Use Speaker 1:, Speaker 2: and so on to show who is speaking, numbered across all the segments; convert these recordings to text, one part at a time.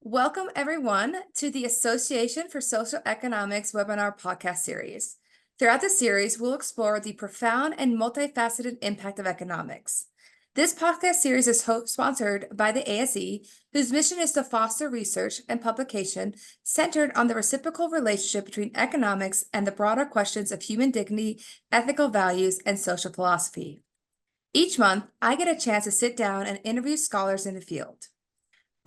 Speaker 1: Welcome, everyone, to the Association for Social Economics webinar podcast series. Throughout the series, we'll explore the profound and multifaceted impact of economics. This podcast series is sponsored by the ASE, whose mission is to foster research and publication centered on the reciprocal relationship between economics and the broader questions of human dignity, ethical values, and social philosophy. Each month, I get a chance to sit down and interview scholars in the field.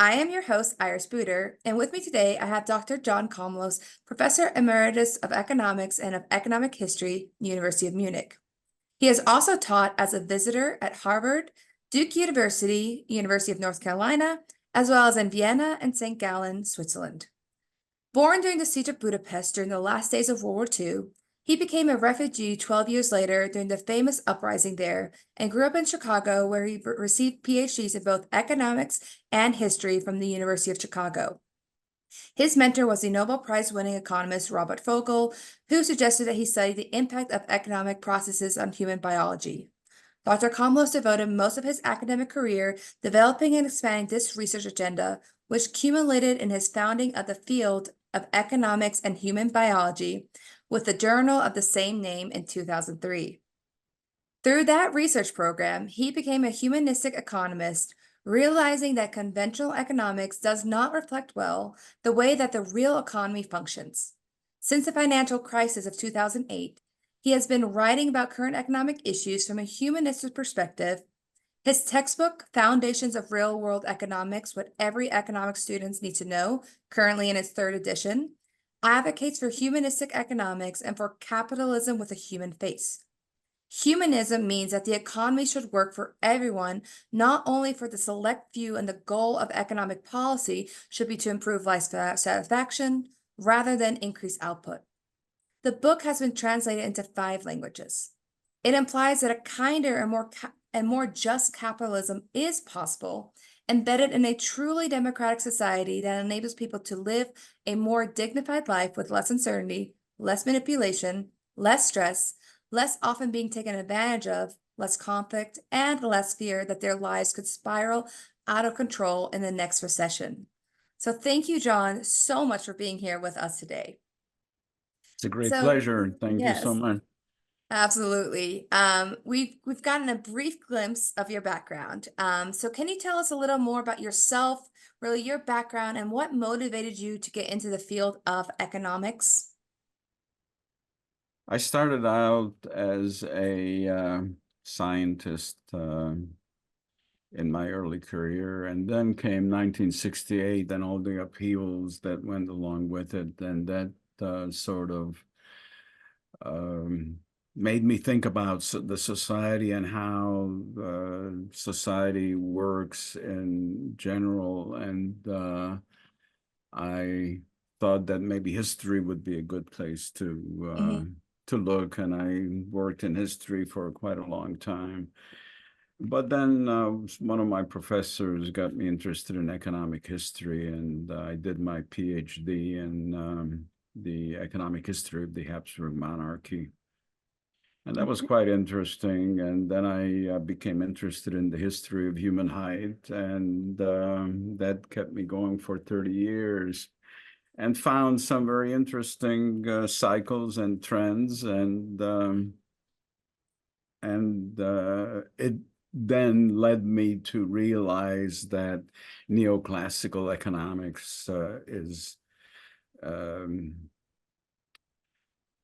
Speaker 1: I am your host, Iris Booter, and with me today I have Dr. John Komlos, Professor Emeritus of Economics and of Economic History, University of Munich. He has also taught as a visitor at Harvard, Duke University, University of North Carolina, as well as in Vienna and St. Gallen, Switzerland. Born during the siege of Budapest during the last days of World War II, he became a refugee 12 years later during the famous uprising there and grew up in Chicago, where he received PhDs in both economics and history from the University of Chicago. His mentor was the Nobel Prize-winning economist Robert Vogel, who suggested that he study the impact of economic processes on human biology. Dr. Komlos devoted most of his academic career developing and expanding this research agenda, which culminated in his founding of the field of economics and human biology with the journal of the same name in 2003. Through that research program, he became a humanistic economist, realizing that conventional economics does not reflect well the way that the real economy functions. Since the financial crisis of 2008, he has been writing about current economic issues from a humanistic perspective. His textbook, Foundations of Real-World Economics, What Every Economics Student Needs to Know, currently in its third edition, advocates for humanistic economics and for capitalism with a human face. Humanism means that the economy should work for everyone, not only for the select few, and the goal of economic policy should be to improve life satisfaction rather than increase output. The book has been translated into 5 languages. It implies that a kinder and more just capitalism is possible, embedded in a truly democratic society that enables people to live a more dignified life with less uncertainty, less manipulation, less stress, less often being taken advantage of, less conflict, and less fear that their lives could spiral out of control in the next recession. So thank you, John, so much for being here with us today.
Speaker 2: It's a great pleasure. Thank you so
Speaker 1: Yes.
Speaker 2: much.
Speaker 1: Absolutely. We've gotten a brief glimpse of your background. So can you tell us a little more about yourself, really your background, and what motivated you to get into the field of economics?
Speaker 2: I started out as a scientist in my early career, and then came 1968 and all the upheavals that went along with it, and that sort of made me think about the society and how society works in general. And I thought that maybe history would be a good place to look, and I worked in history for quite a long time. But then one of my professors got me interested in economic history, and I did my PhD in the economic history of the Habsburg monarchy. And that was quite interesting. And then I became interested in the history of human height, and that kept me going for 30 years, and found some very interesting cycles and trends. And it then led me to realize that neoclassical economics is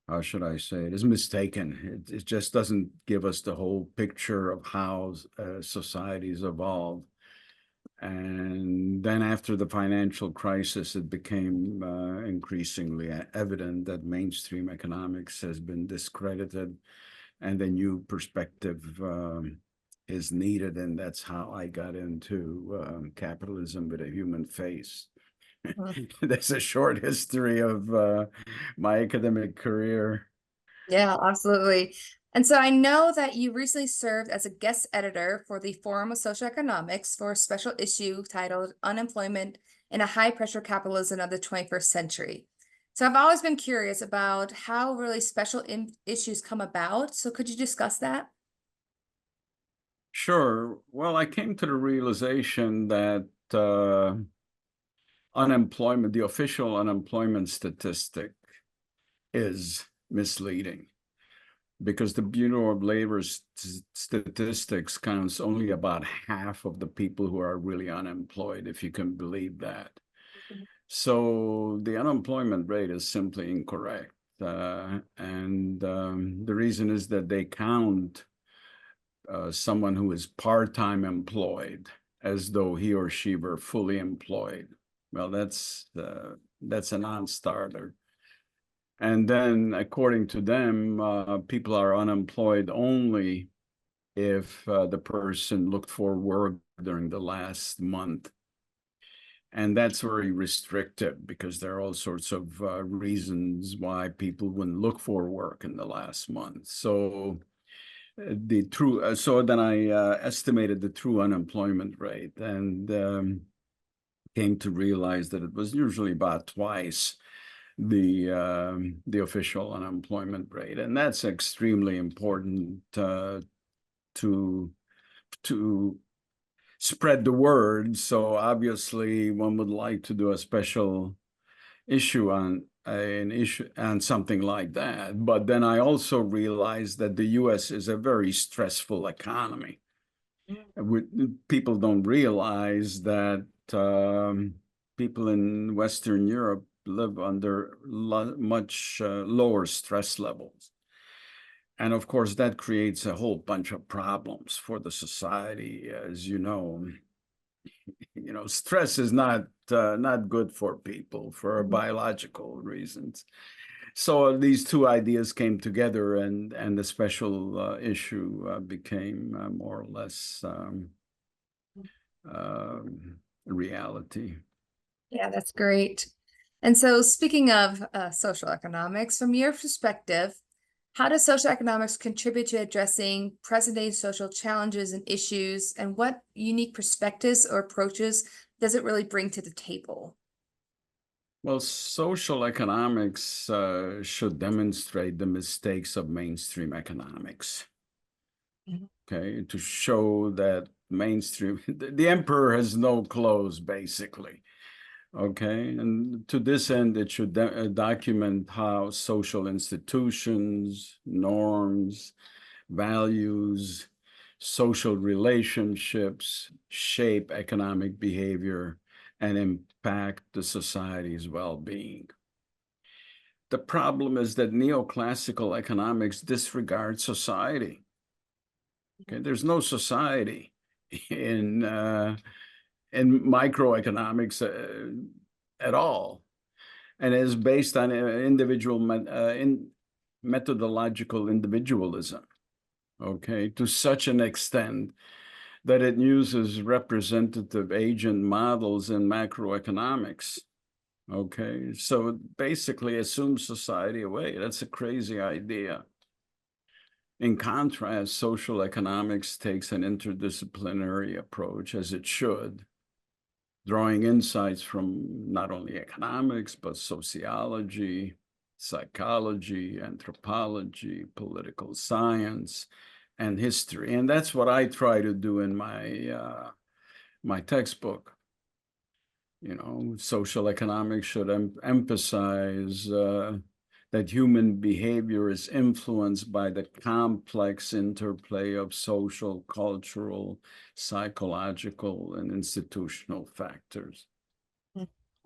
Speaker 2: how should I say it, is mistaken. It just doesn't give us the whole picture of how societies evolve. And then after the financial crisis, it became increasingly evident that mainstream economics has been discredited, and a new perspective is needed. And that's how I got into capitalism with a human face. There's a short history of my academic career.
Speaker 1: Yeah, absolutely. And so I know that you recently served as a guest editor for the Forum of Social Economics for a special issue titled Unemployment in a High-Pressure Capitalism of the 21st Century. So I've always been curious about how really special issues come about. So could you discuss that?
Speaker 2: Sure. Well, I came to the realization that unemployment, the official unemployment statistic is misleading, because the Bureau of Labor Statistics counts only about half of the people who are really unemployed, if you can believe that. So the unemployment rate is simply incorrect. And the reason is that they count someone who is part-time employed as though he or she were fully employed. Well, that's a non-starter. And then, according to them, people are unemployed only if the person looked for work during the last month. And that's very restrictive, because there are all sorts of reasons why people wouldn't look for work in the last month. So so then I estimated the true unemployment rate, and came to realize that it was usually about twice the official unemployment rate, and that's extremely important to spread the word. So obviously, one would like to do a special issue on something like that. But then I also realized that the U.S. is a very stressful economy. People don't realize that people in Western Europe live under much lower stress levels. And of course, that creates a whole bunch of problems for the society. As you know, stress is not good for people for biological reasons. So these two ideas came together, and the special issue became more or less reality.
Speaker 1: Yeah, that's great. And so speaking of social economics, from your perspective, how does social economics contribute to addressing present-day social challenges and issues, and what unique perspectives or approaches does it really bring to the table?
Speaker 2: Well, social economics should demonstrate the mistakes of mainstream economics. Okay, to show that mainstream, the emperor has no clothes, basically. Okay, and to this end, it should document how social institutions, norms, values, social relationships shape economic behavior and impact the society's well-being. The problem is that neoclassical economics disregards society. Okay, there's no society in microeconomics at all, and it is based on methodological individualism. Okay, to such an extent that it uses representative agent models in macroeconomics. Okay, so it basically assumes society away. That's a crazy idea. In contrast, social economics takes an interdisciplinary approach, as it should, drawing insights from not only economics, but sociology, psychology, anthropology, political science, and history. And that's what I try to do in my textbook. Social economics should emphasize that human behavior is influenced by the complex interplay of social, cultural, psychological, and institutional factors.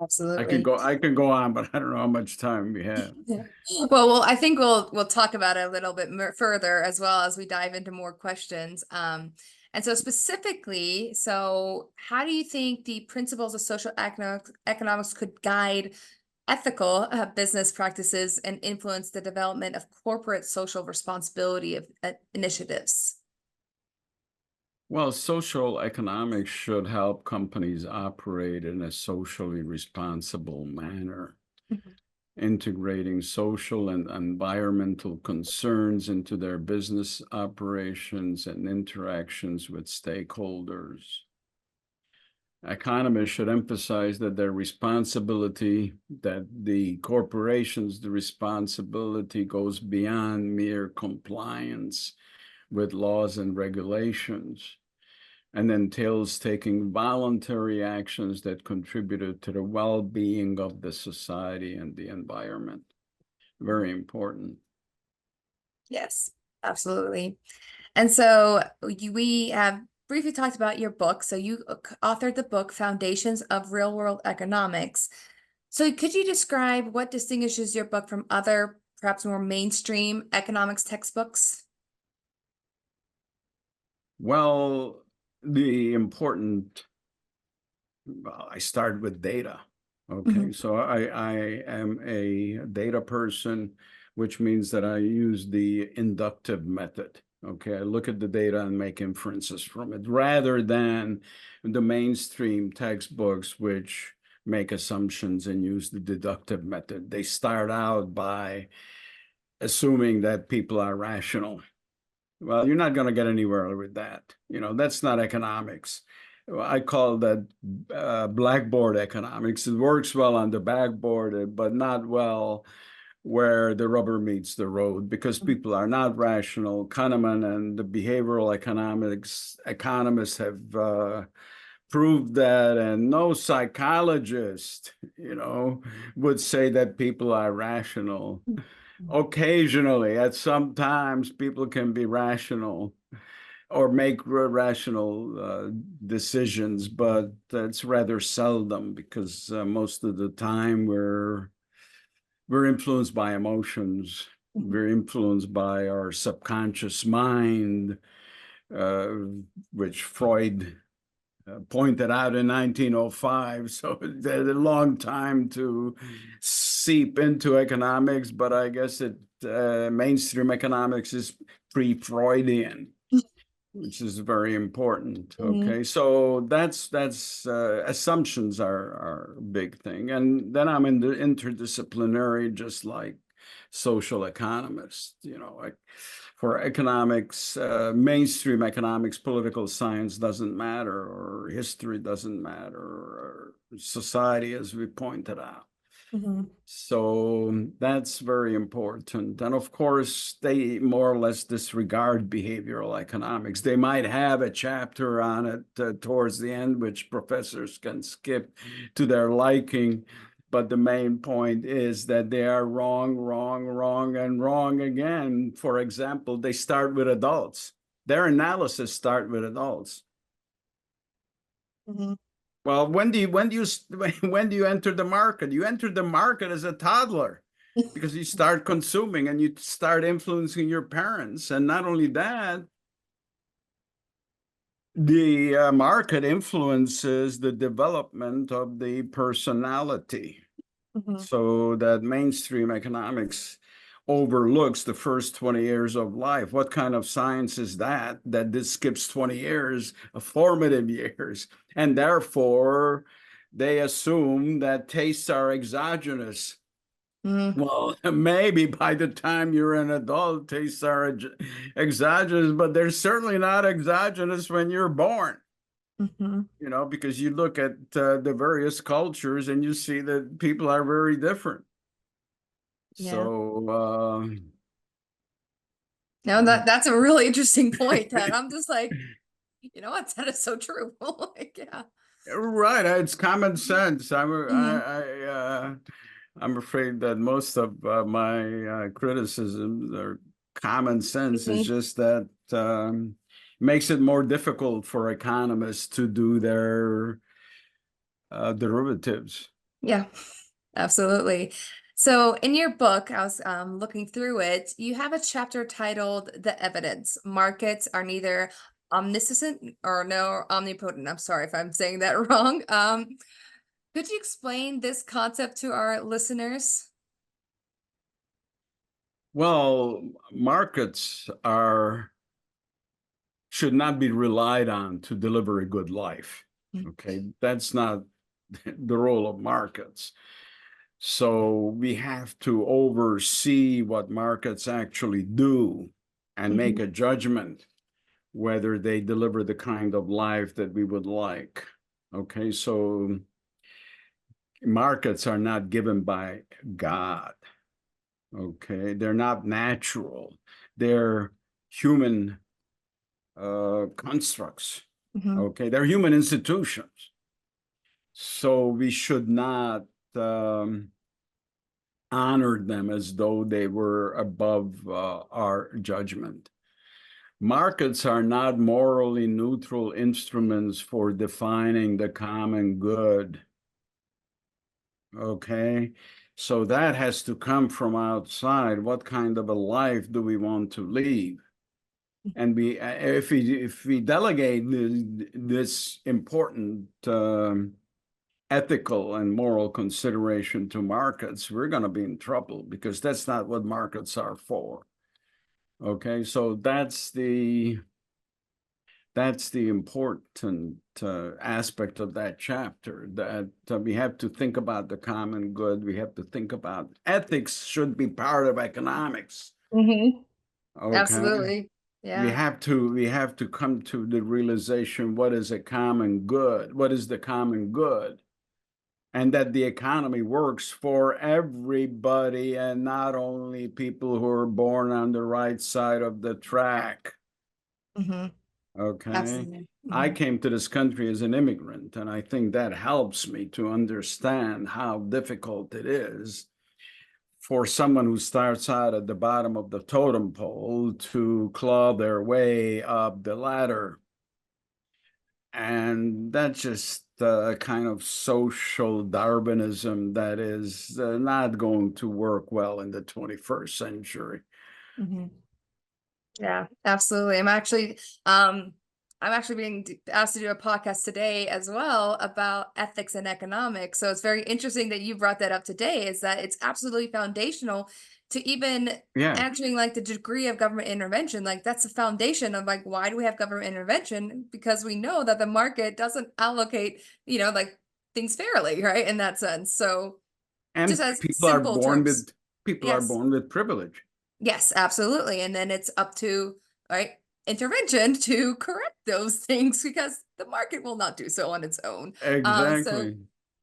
Speaker 1: Absolutely.
Speaker 2: I could go on, but I don't know how much time we have.
Speaker 1: Yeah. Well, I think we'll talk about it a little bit more further as well as we dive into more questions. And so specifically, how do you think the principles of social economics could guide ethical business practices and influence the development of corporate social responsibility of initiatives?
Speaker 2: Well, social economics should help companies operate in a socially responsible manner, integrating social and environmental concerns into their business operations and interactions with stakeholders. Economists should emphasize that the corporations, the responsibility goes beyond mere compliance with laws and regulations, and entails taking voluntary actions that contributed to the well-being of the society and the environment. Very important.
Speaker 1: Yes, absolutely. And so we have briefly talked about your book. So you authored the book Foundations of Real World Economics. So could you describe what distinguishes your book from other, perhaps more mainstream economics textbooks?
Speaker 2: Well, the important, I start with data. Okay, so I am a data person, which means that I use the inductive method. Okay, I look at the data and make inferences from it rather than the mainstream textbooks, which make assumptions and use the deductive method. They start out by assuming that people are rational. Well, you're not going to get anywhere with that. That's not economics. I call that blackboard economics. It works well on the backboard, but not well where the rubber meets the road because people are not rational. Kahneman and the behavioral economists have proved that, and no psychologist, would say that people are rational. Occasionally, at some times, people can be rational or make rational decisions, but it's rather seldom because most of the time we're influenced by emotions. We're influenced by our subconscious mind, uh, which Freud pointed out in 1905. So it's a long time to seep into economics, but I guess mainstream economics is pre-Freudian, which is very important. Okay, so that's assumptions are a big thing, and then I'm in the interdisciplinary, just like social economists. Like for economics, mainstream economics, political science doesn't matter, or history doesn't matter, or society, as we pointed out. So that's very important. And of course, they more or less disregard behavioral economics. They might have a chapter on it towards the end, which professors can skip to their liking. But the main point is that they are wrong, wrong, wrong, and wrong again. For example, they start with adults. Their analysis start with adults. Well, when do you enter the market? You enter the market as a toddler because you start consuming and you start influencing your parents. And not only that, the market influences the development of the personality. So that mainstream economics overlooks the first 20 years of life. What kind of science is that this skips 20 years of formative years? And therefore, they assume that tastes are exogenous. Well, maybe by the time you're an adult, tastes are exogenous, but they're certainly not exogenous when you're born. Because you look at the various cultures and you see that people are very different. So,
Speaker 1: no, that's a really interesting point that I'm just like, you know what, that is so true. Like, yeah.
Speaker 2: Right, it's common sense. I'm afraid that most of my criticisms are common sense. It's just that makes it more difficult for economists to do their derivatives.
Speaker 1: Yeah, absolutely. So in your book, I was looking through it, you have a chapter titled The Evidence. Markets are neither omniscient or no omnipotent. I'm sorry if I'm saying that wrong. Could you explain this concept to our listeners?
Speaker 2: Well, markets should not be relied on to deliver a good life. Okay, that's not the role of markets. So we have to oversee what markets actually do and make a judgment whether they deliver the kind of life that we would like. Okay, so markets are not given by God. Okay, they're not natural. They're human constructs. Okay, they're human institutions. So we should not honor them as though they were above our judgment. Markets are not morally neutral instruments for defining the common good. Okay, so that has to come from outside. What kind of a life do we want to lead? And if we delegate this important ethical and moral consideration to markets, we're going to be in trouble, because that's not what markets are for. Okay, so that's the important aspect of that chapter, that we have to think about the common good. We have to think about ethics should be part of economics. Okay,
Speaker 1: Absolutely.
Speaker 2: we
Speaker 1: Yeah.
Speaker 2: have to come to the realization, what is a common good? What is the common good? And that the economy works for everybody, and not only people who are born on the right side of the track. Okay.
Speaker 1: Absolutely.
Speaker 2: I came to this country as an immigrant, and I think that helps me to understand how difficult it is for someone who starts out at the bottom of the totem pole to claw their way up the ladder. And that's just a kind of social Darwinism that is not going to work well in the 21st century.
Speaker 1: Yeah, absolutely. I'm actually being asked to do a podcast today as well about ethics and economics. So it's very interesting that you brought that up today, is that it's absolutely foundational to even
Speaker 2: Yeah.
Speaker 1: answering like the degree of government intervention. Like that's the foundation of like, why do we have government intervention? Because we know that the market doesn't allocate, like things fairly, right? In that sense. So just
Speaker 2: And
Speaker 1: as simple terms.
Speaker 2: people are
Speaker 1: Yes.
Speaker 2: born with privilege.
Speaker 1: Yes, absolutely. And then it's up to, right, intervention to correct those things, because the market will not do so on its own. So
Speaker 2: Exactly.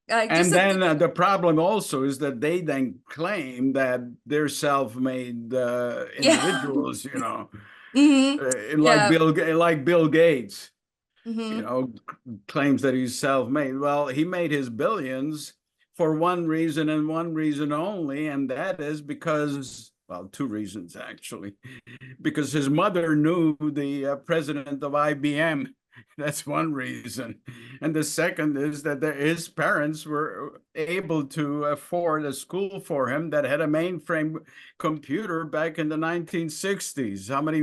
Speaker 1: just
Speaker 2: And then the problem also is that they then claim that they're self-made
Speaker 1: yeah.
Speaker 2: individuals,
Speaker 1: hmm
Speaker 2: like
Speaker 1: Yeah.
Speaker 2: Bill Gates,
Speaker 1: hmm
Speaker 2: claims that he's self-made. Well, he made his billions for one reason and one reason only, and that is because, well, two reasons actually, because his mother knew the president of IBM. That's one reason. And the second is that his parents were able to afford a school for him that had a mainframe computer back in the 1960s. How many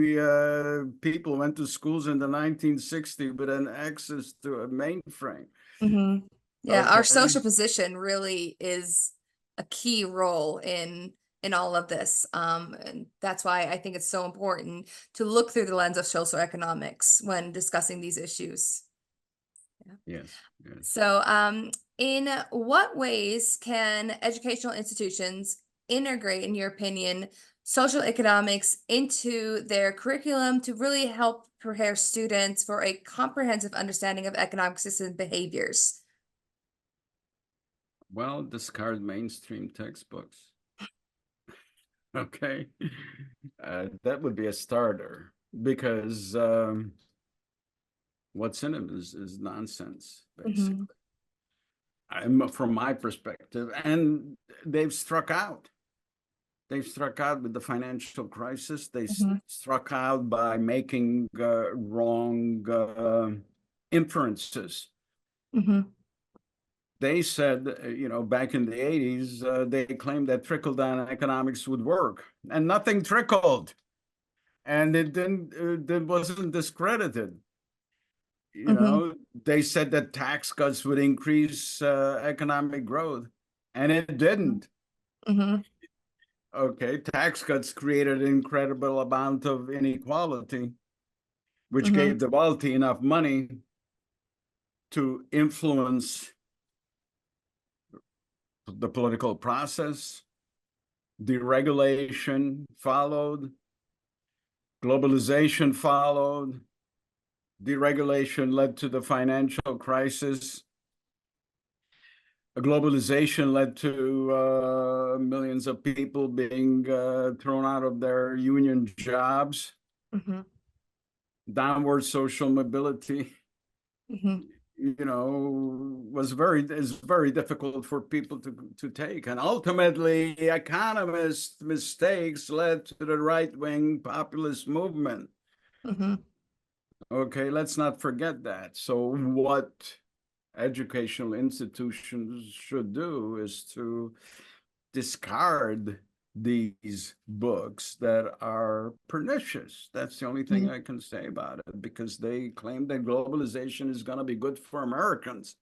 Speaker 2: people went to schools in the 1960s with an access to a mainframe?
Speaker 1: hmm Yeah, our
Speaker 2: Okay.
Speaker 1: social position really is a key role in all of this. And that's why I think it's so important to look through the lens of social economics when discussing these issues.
Speaker 2: Yes. Yes.
Speaker 1: So, in what ways can educational institutions integrate, in your opinion, social economics into their curriculum to really help prepare students for a comprehensive understanding of economic system behaviors?
Speaker 2: Well, discard mainstream textbooks. Okay. That would be a starter, because what's in them is nonsense,
Speaker 1: hmm
Speaker 2: basically. From my perspective, and they've struck out. They've struck out with the financial crisis. They
Speaker 1: hmm
Speaker 2: struck out by making wrong inferences.
Speaker 1: hmm
Speaker 2: They said, back in the 80s, they claimed that trickle-down economics would work, and nothing trickled, and it wasn't discredited.
Speaker 1: hmm
Speaker 2: They said that tax cuts would increase economic growth, and it didn't.
Speaker 1: hmm
Speaker 2: Okay, tax cuts created an incredible amount of inequality, which
Speaker 1: hmm
Speaker 2: gave the wealthy enough money to influence the political process. Deregulation followed, globalization followed, deregulation led to the financial crisis. Globalization led to millions of people being thrown out of their union jobs,
Speaker 1: hmm
Speaker 2: downward social mobility.
Speaker 1: Mhm.
Speaker 2: you know, is very difficult for people to take. And ultimately, economists' mistakes led to the right-wing populist movement.
Speaker 1: Mhm.
Speaker 2: Okay, let's not forget that. So what educational institutions should do is to discard these books that are pernicious. That's the only thing
Speaker 1: Mhm.
Speaker 2: I can say about it, because they claim that globalization is going to be good for Americans.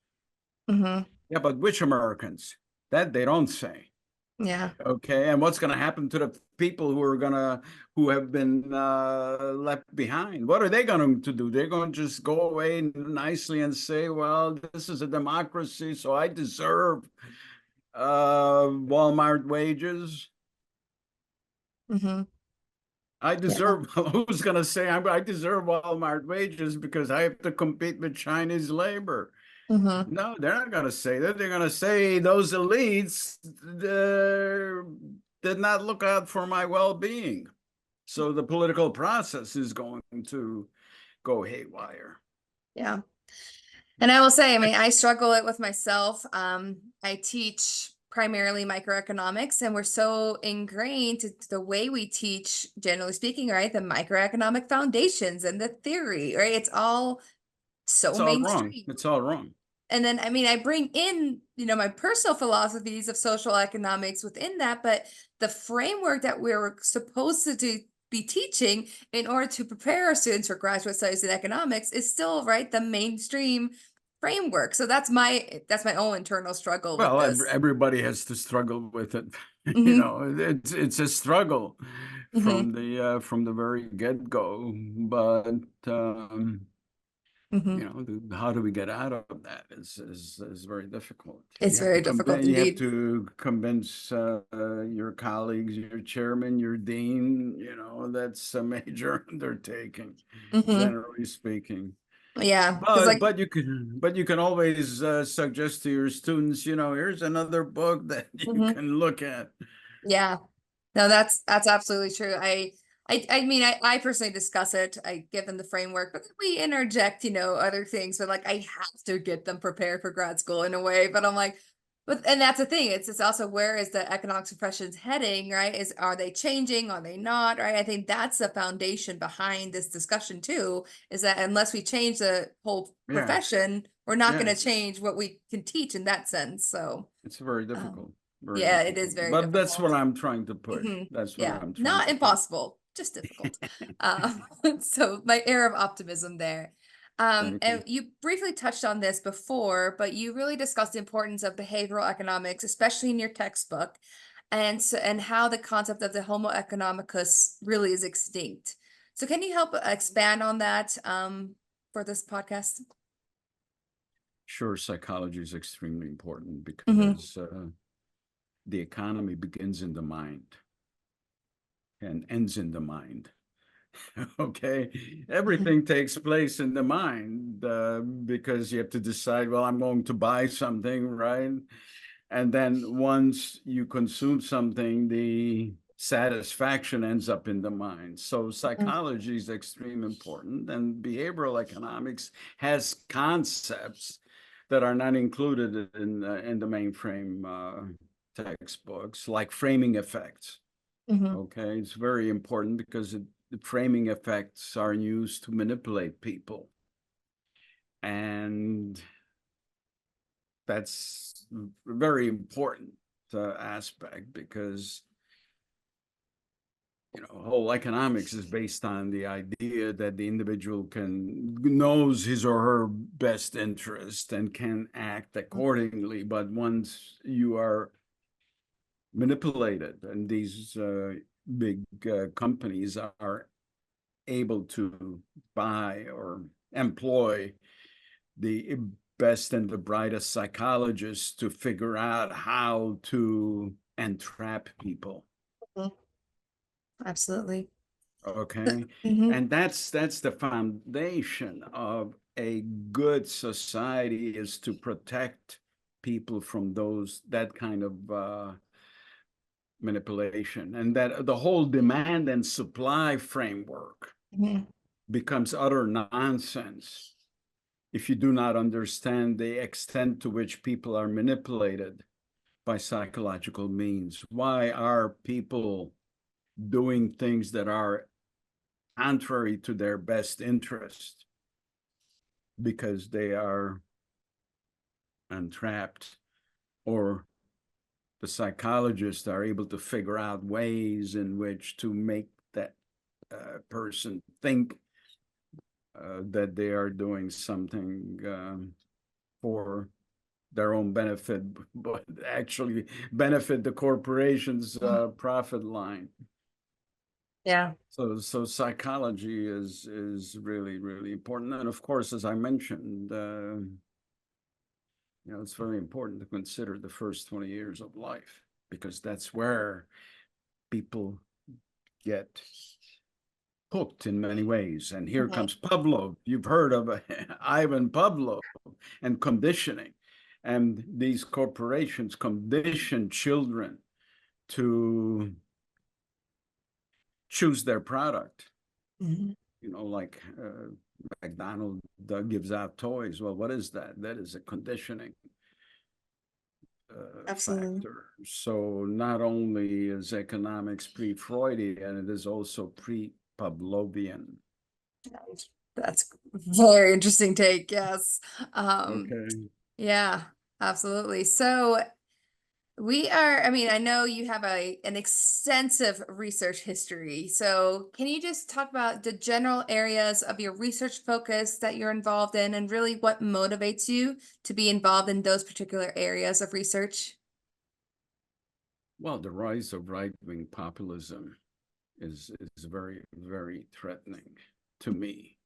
Speaker 1: Mhm.
Speaker 2: Yeah, but which Americans? That they don't say.
Speaker 1: Yeah.
Speaker 2: Okay, and what's going to happen to the people who have been left behind? What are they going to do? They're going to just go away nicely and say, "Well, this is a democracy, so I deserve Walmart wages.
Speaker 1: Mhm.
Speaker 2: I
Speaker 1: Yeah.
Speaker 2: deserve." Who's going to say I deserve Walmart wages because I have to compete with Chinese labor?
Speaker 1: Mhm.
Speaker 2: No, they're not going to say that. They're going to say those elites did not look out for my well-being. So the political process is going to go haywire.
Speaker 1: Yeah. And I will say, I mean, I struggle it with myself. I teach primarily microeconomics, and we're so ingrained to the way we teach, generally speaking, right? The microeconomic foundations and the theory, right? It's all so
Speaker 2: It's all wrong.
Speaker 1: mainstream.
Speaker 2: It's all wrong.
Speaker 1: And then, I mean, I bring in, my personal philosophies of social economics within that, but the framework that we're supposed to be teaching in order to prepare our students for graduate studies in economics is still, right, the mainstream framework. So that's my own internal struggle with
Speaker 2: Well,
Speaker 1: this.
Speaker 2: everybody has to struggle with it. You
Speaker 1: Hmm.
Speaker 2: know, it's a struggle
Speaker 1: Hmm.
Speaker 2: from the very get-go. But
Speaker 1: Hmm.
Speaker 2: you know, how do we get out of that is very difficult.
Speaker 1: It's very difficult
Speaker 2: You have
Speaker 1: indeed.
Speaker 2: to convince your colleagues, your chairman, your dean. You know, that's a major undertaking,
Speaker 1: Hmm.
Speaker 2: generally speaking.
Speaker 1: Yeah, because like,
Speaker 2: But you can always suggest to your students, you know, here's another book that you
Speaker 1: mhm.
Speaker 2: can look at.
Speaker 1: Yeah. No, that's absolutely true. I mean, I personally discuss it. I give them the framework, but then we interject, other things. But like, I have to get them prepared for grad school in a way. But I'm like, and that's the thing. It's also, where is the economics professions heading, right? Are they changing? Are they not? Right? I think that's the foundation behind this discussion too. Is that unless we change the whole
Speaker 2: Yeah,
Speaker 1: profession, we're not
Speaker 2: yeah,
Speaker 1: going to change what we can teach in that sense. So,
Speaker 2: it's very
Speaker 1: um,
Speaker 2: difficult, very
Speaker 1: yeah, it is
Speaker 2: difficult.
Speaker 1: very
Speaker 2: But that's what
Speaker 1: difficult.
Speaker 2: I'm trying to push.
Speaker 1: Hmm.
Speaker 2: That's what
Speaker 1: Yeah,
Speaker 2: I'm trying
Speaker 1: not
Speaker 2: to push.
Speaker 1: impossible, just difficult. Um, so my air of optimism there.
Speaker 2: Thank you.
Speaker 1: And you briefly touched on this before, but you really discussed the importance of behavioral economics, especially in your textbook, and how the concept of the Homo economicus really is extinct. So can you help expand on that for this podcast?
Speaker 2: Sure, psychology is extremely important
Speaker 1: Hmm.
Speaker 2: because the economy begins in the mind and ends in the mind. Okay,
Speaker 1: Hmm.
Speaker 2: everything takes place in the mind because you have to decide, well, I'm going to buy something, right? And then once you consume something, the satisfaction ends up in the mind. So psychology is extremely important, and behavioral economics has concepts that are not included in the mainframe textbooks, like framing effects.
Speaker 1: Hmm.
Speaker 2: Okay, it's very important because the framing effects are used to manipulate people, and that's a very important aspect because whole economics is based on the idea that the individual can knows his or her best interest and can act accordingly. But once you are manipulated, and these big companies are able to buy or employ the best and the brightest psychologists to figure out how to entrap people.
Speaker 1: Absolutely.
Speaker 2: Okay,
Speaker 1: Hmm.
Speaker 2: and that's the foundation of a good society, is to protect people from that kind of manipulation, and that the whole demand and supply framework
Speaker 1: Hmm.
Speaker 2: becomes utter nonsense if you do not understand the extent to which people are manipulated by psychological means. Why are people doing things that are contrary to their best interest? Because they are entrapped, or the psychologists are able to figure out ways in which to make that person think that they are doing something for their own benefit, but actually benefit the corporation's profit line.
Speaker 1: Yeah.
Speaker 2: So psychology is really, really important. And of course, as I mentioned, it's very important to consider the first 20 years of life, because that's where people get hooked in many ways. And here comes Pavlov. You've heard of Ivan Pavlov and conditioning. And these corporations condition children to choose their product. Like McDonald's gives out toys. Well, what is that? That is a conditioning
Speaker 1: Absolutely.
Speaker 2: factor. So not only is economics pre-Freudian, it is also pre-Pavlovian.
Speaker 1: That's very interesting take. Yes.
Speaker 2: Okay.
Speaker 1: Yeah, absolutely. So I mean, I know you have an extensive research history. So can you just talk about the general areas of your research focus that you're involved in, and really what motivates you to be involved in those particular areas of research?
Speaker 2: Well, the rise of right-wing populism is very, very threatening to me.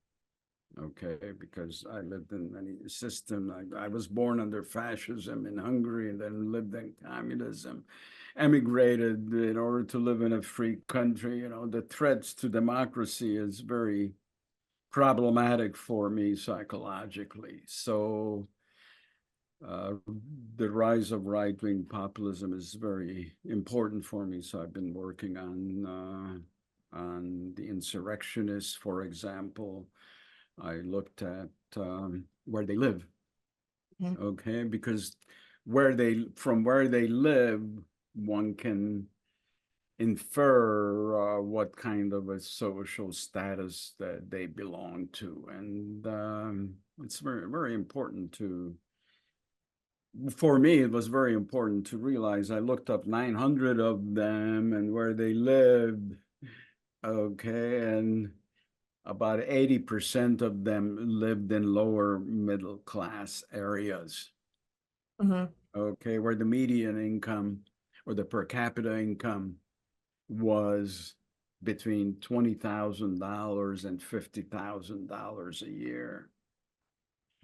Speaker 2: Okay, because I lived in many systems. I was born under fascism in Hungary, and then lived in communism, emigrated in order to live in a free country. The threats to democracy is very problematic for me psychologically. So the rise of right-wing populism is very important for me. So I've been working on the insurrectionists, for example. I looked at where they live, okay, because from where they live, one can infer what kind of a social status that they belong to, and it's very, very important for me, it was very important to realize. I looked up 900 of them and where they lived, okay, and about 80% of them lived in lower middle class areas, okay, where the median income or the per capita income was between $20,000 and $50,000 a year.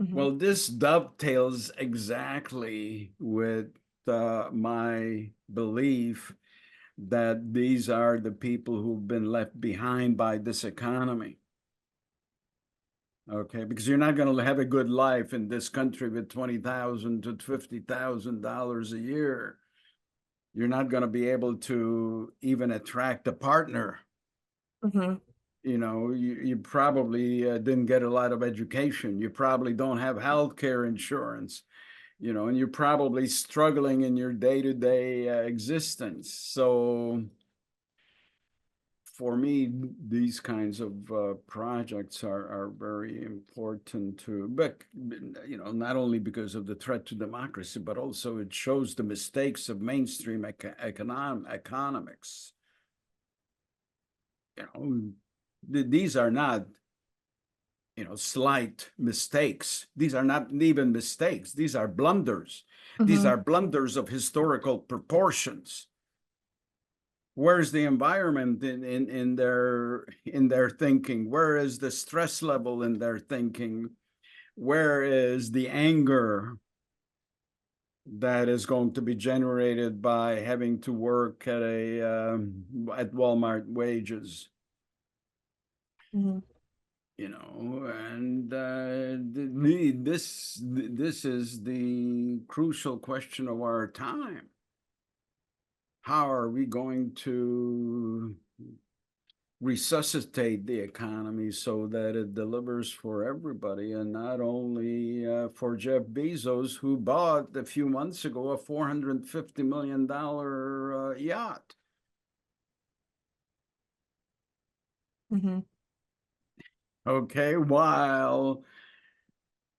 Speaker 2: Well, this dovetails exactly with my belief that these are the people who've been left behind by this economy. Okay, because you're not going to have a good life in this country with $20,000 to $50,000 a year. You're not going to be able to even attract a partner. You probably didn't get a lot of education. You probably don't have health care insurance, and you're probably struggling in your day-to-day existence. So for me, these kinds of projects are very important too. But not only because of the threat to democracy, but also it shows the mistakes of mainstream economics. These are not slight mistakes. These are not even mistakes. These are blunders. These are blunders of historical proportions. Where's the environment in their thinking? Where is the stress level in their thinking? Where is the anger that is going to be generated by having to work at Walmart wages? And this is the crucial question of our time. How are we going to resuscitate the economy so that it delivers for everybody and not only for Jeff Bezos, who bought a few months ago a $450 million yacht.
Speaker 1: Mm-hmm.
Speaker 2: Okay, while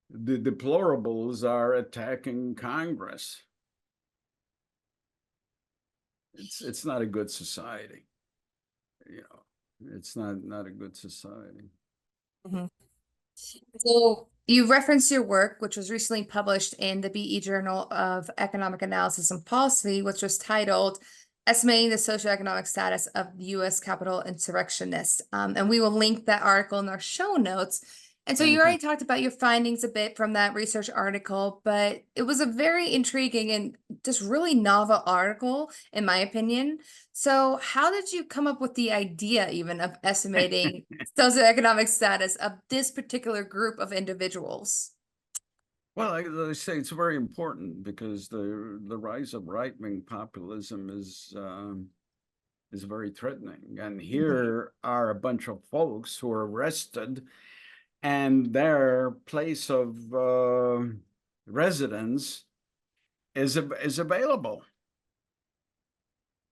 Speaker 2: the deplorables are attacking Congress. It's not a good society. You know, it's not a good society.
Speaker 1: Mm-hmm. So you referenced your work, which was recently published in the BE Journal of Economic Analysis and Policy, which was titled Estimating the Socioeconomic Status of U.S. Capitol Insurrectionists. And we will link that article in our show notes. And so you
Speaker 2: Thank you.
Speaker 1: already talked about your findings a bit from that research article, but it was a very intriguing and just really novel article, in my opinion. So how did you come up with the idea even of estimating socioeconomic status of this particular group of individuals?
Speaker 2: Well, I say it's very important because the rise of right-wing populism is very threatening. And here are a bunch of folks who are arrested, and their place of residence is available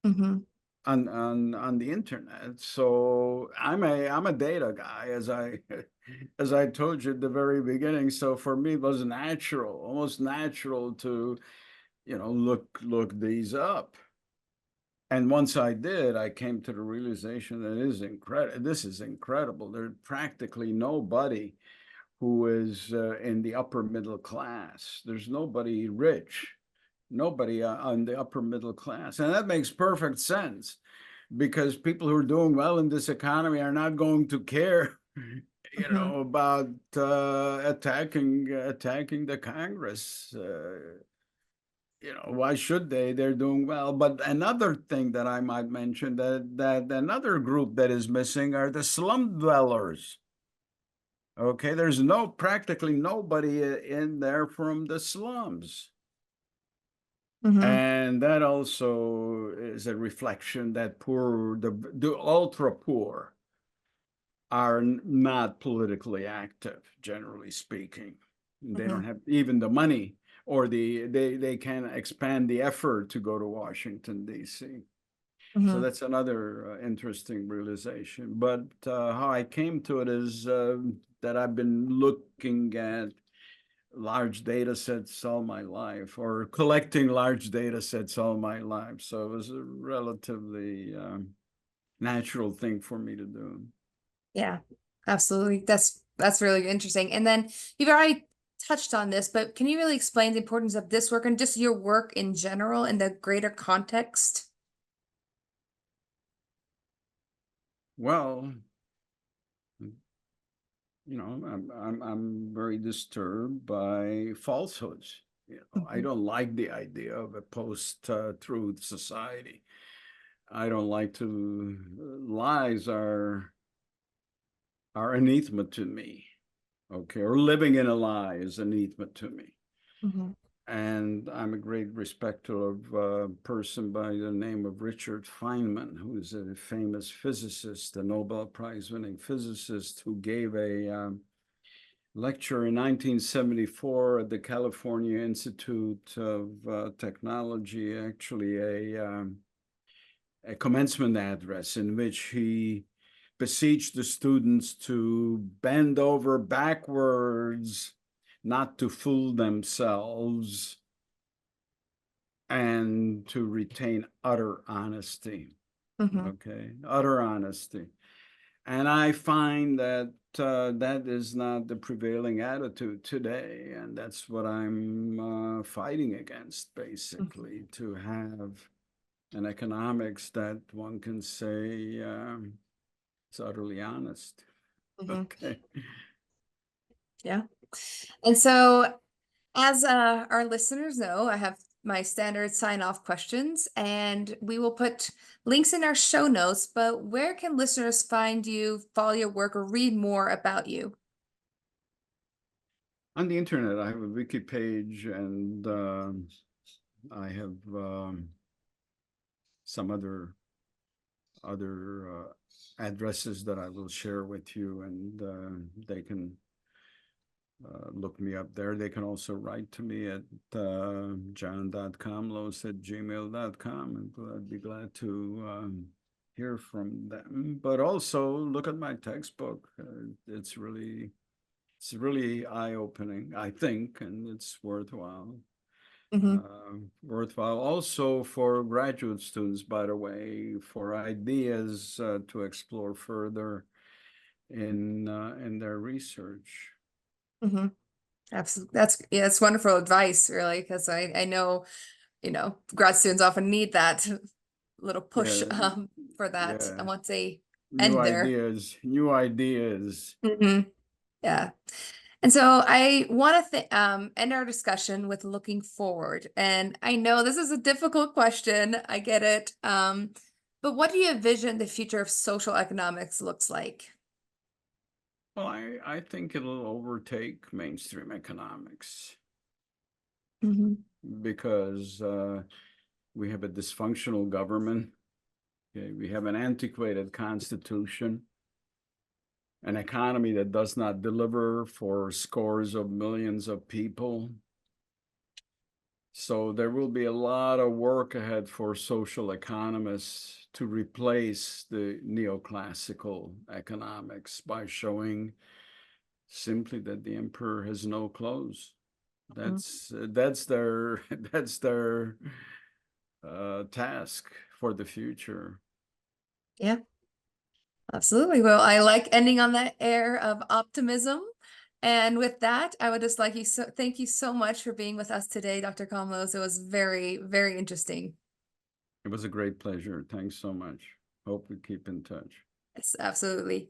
Speaker 1: Mm-hmm.
Speaker 2: on the internet. So I'm a data guy, as I as I told you at the very beginning. So for me, it was natural, almost natural to, you know, look these up. And once I did, I came to the realization that it is incredible. This is incredible. There's practically nobody who is in the upper middle class. There's nobody rich, nobody on the upper middle class. And that makes perfect sense because people who are doing well in this economy are not going to care, you
Speaker 1: Mm-hmm.
Speaker 2: know, about attacking the Congress. You know, why should they? They're doing well. But another thing that I might mention that another group that is missing are the slum dwellers. Okay, there's practically nobody in there from the slums.
Speaker 1: Mm-hmm.
Speaker 2: And that also is a reflection that the ultra poor are not politically active, generally speaking. They
Speaker 1: Mm-hmm.
Speaker 2: don't have even the money or they can expand the effort to go to Washington, D.C. So
Speaker 1: Mm-hmm.
Speaker 2: that's another interesting realization. But how I came to it is that I've been looking at large data sets all my life, or collecting large data sets all my life. So it was a relatively natural thing for me to do.
Speaker 1: Yeah, absolutely. That's really interesting. And then you've already touched on this, but can you really explain the importance of this work and just your work in general in the greater context?
Speaker 2: Well, you know, I'm very disturbed by falsehoods. You know, I
Speaker 1: Mm-hmm.
Speaker 2: don't like the idea of a post-truth society. I don't like to lies are anathema to me. Okay, or living in a lie is anathema to me.
Speaker 1: Mm-hmm.
Speaker 2: And I'm a great respecter of a person by the name of Richard Feynman, who's a famous physicist, a Nobel Prize winning physicist who gave a lecture in 1974 at the California Institute of Technology, actually a commencement address in which he beseeched the students to bend over backwards, not to fool themselves, and to retain utter honesty.
Speaker 1: Mm-hmm.
Speaker 2: Okay, utter honesty. And I find that that is not the prevailing attitude today. And that's what I'm fighting against, basically, to have an economics that one can say is utterly honest.
Speaker 1: Mm-hmm.
Speaker 2: Okay.
Speaker 1: Yeah. And so as our listeners know, I have my standard sign-off questions, and we will put links in our show notes, but where can listeners find you, follow your work, or read more about you?
Speaker 2: On the internet, I have a wiki page, and I have some other other addresses that I will share with you, and they can look me up there. They can also write to me at john.komlos@gmail.com, and I'd be glad to hear from them. But also look at my textbook. It's really eye-opening, I think, and it's worthwhile.
Speaker 1: Mhm.
Speaker 2: Worthwhile also for graduate students, by the way, for ideas to explore further in their research.
Speaker 1: Mhm. Absolutely. That's wonderful advice, really, because I know, grad students often need that little push
Speaker 2: Yeah,
Speaker 1: for that
Speaker 2: yeah.
Speaker 1: once they
Speaker 2: New
Speaker 1: end there.
Speaker 2: ideas, new ideas.
Speaker 1: Yeah. And so I want to end our discussion with looking forward. And I know this is a difficult question. I get it. But what do you envision the future of social economics looks like?
Speaker 2: Well, I think it'll overtake mainstream economics
Speaker 1: Mhm.
Speaker 2: because we have a dysfunctional government. Okay, we have an antiquated constitution, an economy that does not deliver for scores of millions of people. So there will be a lot of work ahead for social economists to replace the neoclassical economics by showing simply that the emperor has no clothes.
Speaker 1: Mhm.
Speaker 2: That's their that's their task for the future.
Speaker 1: Yeah, absolutely. Well, I like ending on that air of optimism. And with that, I would just like thank you so much for being with us today, Dr. Komlos. It was very, very interesting.
Speaker 2: It was a great pleasure. Thanks so much. Hope we keep in touch.
Speaker 1: Yes, absolutely.